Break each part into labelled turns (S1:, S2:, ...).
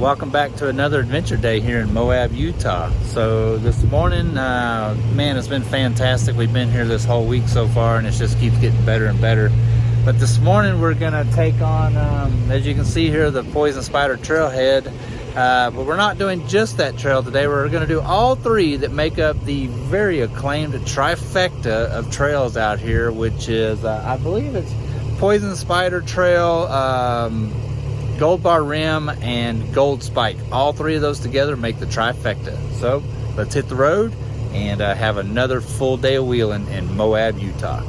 S1: welcome back to another adventure day here in Moab, Utah. So this morning, man, it's been fantastic. We've been here this whole week so far, and it just keeps getting better and better. But this morning we're gonna take on, as you can see here, the Poison Spider Trailhead. But we're not doing just that trail today. We're gonna do all three that make up the very acclaimed trifecta of trails out here, which is, I believe it's Poison Spider Trail, Gold Bar Rim, and Gold Spike. All three of those together make the trifecta. So let's hit the road and have another full day of wheeling in Moab, Utah.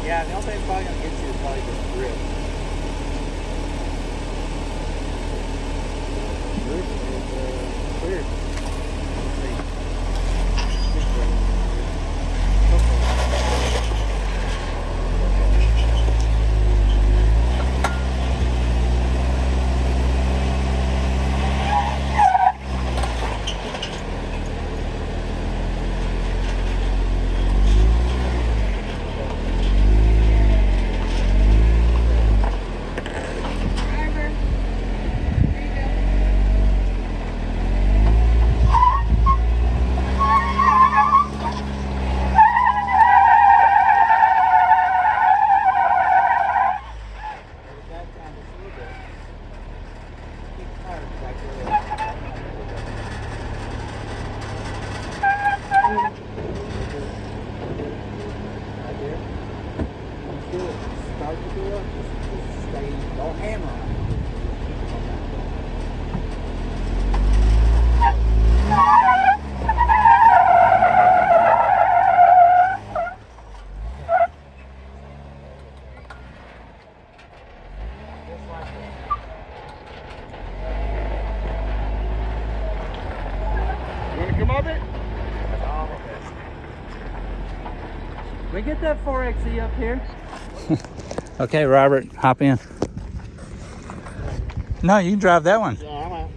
S1: Yeah, the only thing probably gonna get you is probably just grip. Grip is clear. Don't hammer on it.
S2: You want to come up it?
S1: We get that 4XE up here. Okay, Robert, hop in. No, you can drive that one.
S2: Yeah, I'm out.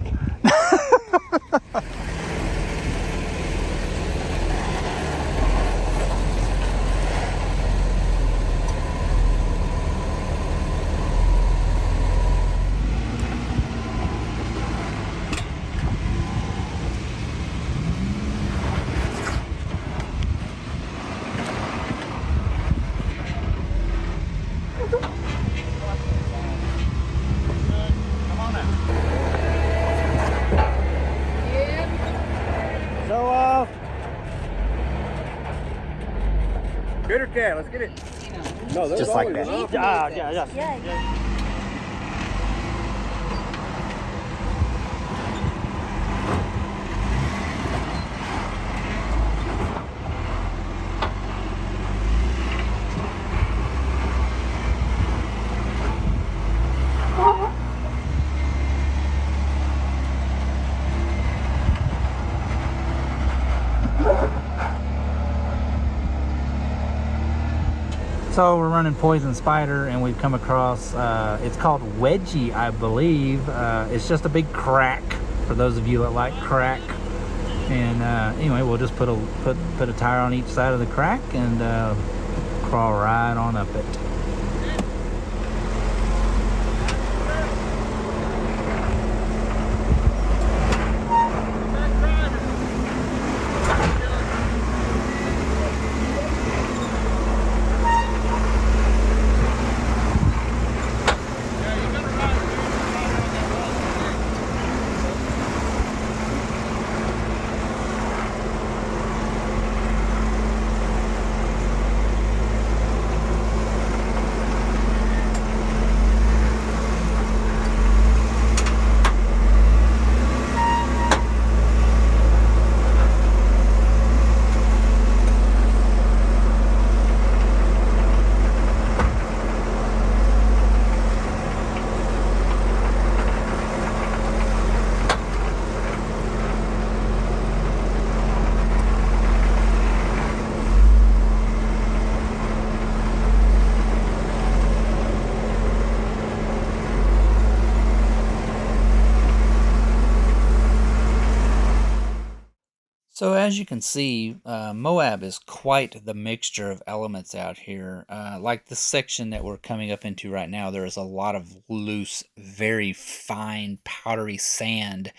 S2: Good or cat? Let's get it. No,
S1: Just like that.
S2: Yeah.
S1: So we're running Poison Spider, and we've come across, it's called Wedgie, I believe. It's just a big crack, for those of you that like crack. And anyway, we'll just put a tire on each side of the crack and crawl right on up it. So as you can see, Moab is quite the mixture of elements out here. Like this section that we're coming up into right now, there is a lot of loose, very fine, powdery sand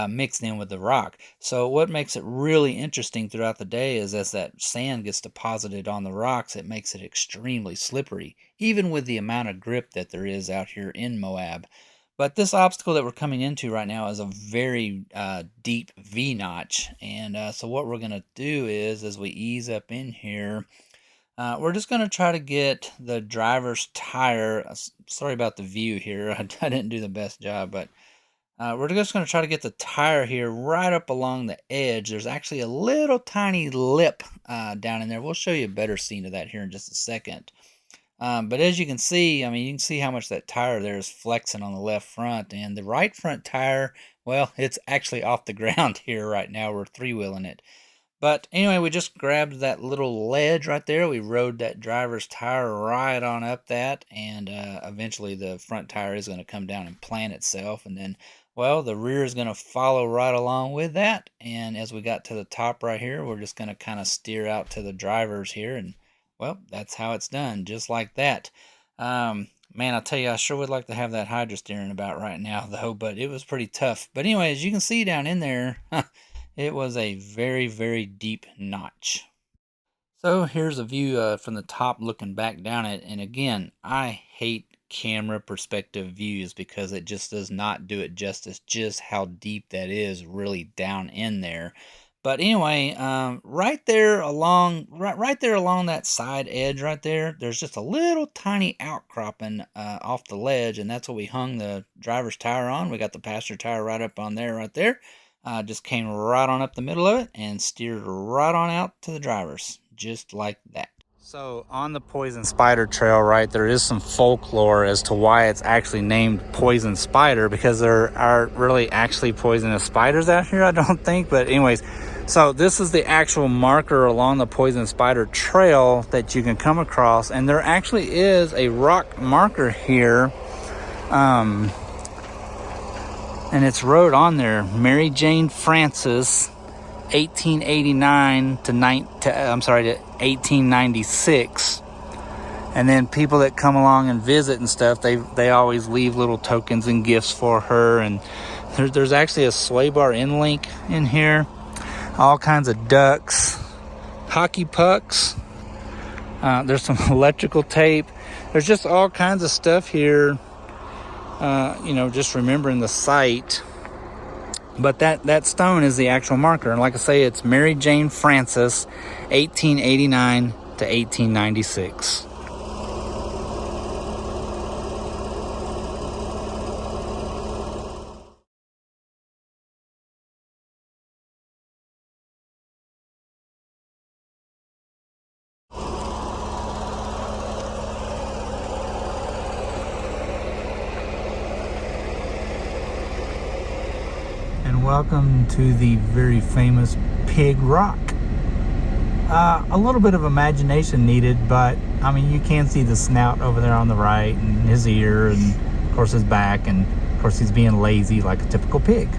S1: mixed in with the rock. So what makes it really interesting throughout the day is as that sand gets deposited on the rocks, it makes it extremely slippery, even with the amount of grip that there is out here in Moab. But this obstacle that we're coming into right now is a very deep V-notch. And so what we're going to do is, as we ease up in here, we're just going to try to get the driver's tire. Sorry about the view here. I didn't do the best job, but we're just going to try to get the tire here right up along the edge. There's actually a little tiny lip down in there. We'll show you a better scene of that here in just a second. But as you can see, I mean, you can see how much that tire there is flexing on the left front, and the right front tire, well, it's actually off the ground here right now. We're three-wheeling it. But anyway, we just grabbed that little ledge right there. We rode that driver's tire right on up that, and eventually the front tire is going to come down and plant itself, and then, well, the rear is going to follow right along with that. And as we got to the top right here, we're just going to kind of steer out to the drivers here, and well, that's how it's done, just like that. Man, I'll tell you, I sure would like to have that hydro steering about right now, though, but it was pretty tough. But anyway, as you can see down in there, it was a very, very deep notch. So here's a view from the top looking back down it. And again, I hate camera perspective views because it just does not do it justice, just how deep that is really down in there. But anyway, right there along that side edge right there, there's just a little tiny outcropping off the ledge, and that's what we hung the driver's tire on. We got the passenger tire right up on there, right there. Just came right on up the middle of it and steered right on out to the drivers, just like that. So on the Poison Spider Trail, right, there is some folklore as to why it's actually named Poison Spider, because there aren't really actually poisonous spiders out here, I don't think. But anyways, so this is the actual marker along the Poison Spider Trail that you can come across, and there actually is a rock marker here, and it's wrote on there, Mary Jane Francis, 1889 to 1896. And then people that come along and visit and stuff, they always leave little tokens and gifts for her. And there's actually a sway bar end link in here, all kinds of ducks, hockey pucks. There's some electrical tape. There's just all kinds of stuff here. Just remembering the site. But that stone is the actual marker. And like I say, it's Mary Jane Francis, 1889 to 1896. Welcome to the very famous Pig Rock. A little bit of imagination needed, but I mean, you can see the snout over there on the right, and his ear, and of course his back, and of course he's being lazy like a typical pig.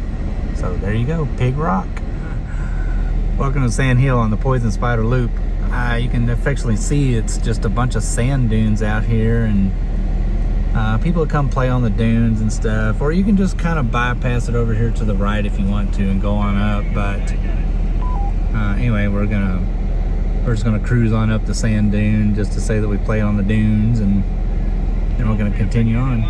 S1: So there you go, Pig Rock. Welcome to Sand Hill on the Poison Spider Loop. You can affectionately see it's just a bunch of sand dunes out here, and people that come play on the dunes and stuff, or you can just kind of bypass it over here to the right if you want to and go on up. But anyway, we're just gonna cruise on up the sand dune just to say that we play on the dunes, and then we're gonna continue on.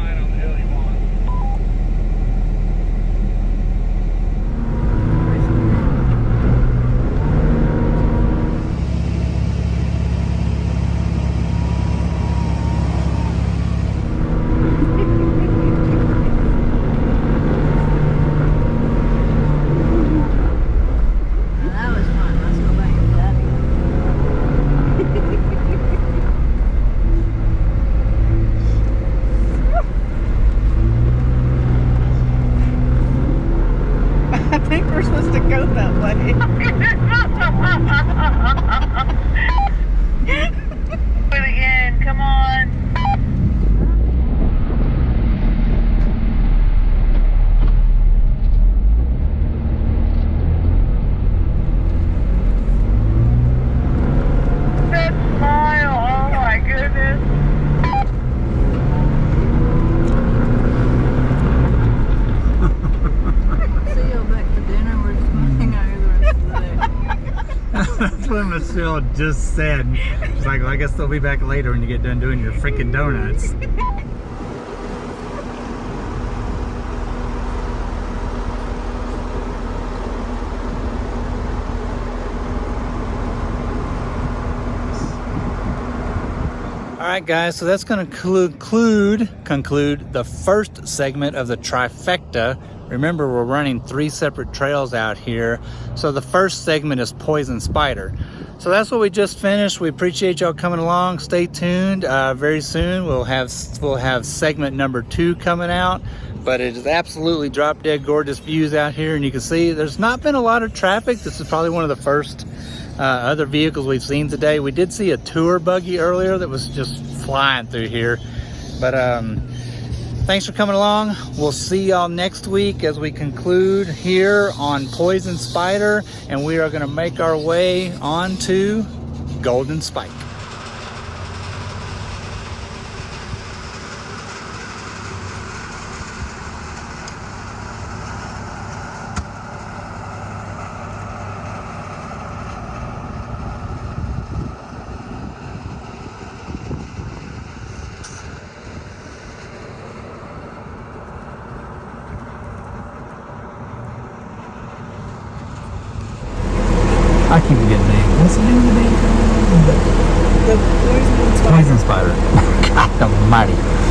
S1: Michelle just said. She's like, well, I guess they'll be back later when you get done doing your freaking donuts. Alright guys, so that's going to conclude the first segment of the Trifecta. Remember, we're running 3 separate trails out here. So the first segment is Poison Spider. So that's what we just finished. We appreciate y'all coming along. Stay tuned. Very soon we'll have segment number 2 coming out. But it is absolutely drop dead gorgeous views out here, and you can see there's not been a lot of traffic. This is probably one of the first other vehicles we've seen today. We did see a tour buggy earlier that was just flying through here. But thanks for coming along. We'll see y'all next week as we conclude here on Poison Spider, and we are going to make our way on to Golden Spike. I keep forgetting the name. What's the name of the name?
S3: The poison spider.
S1: Poison Spider. God almighty.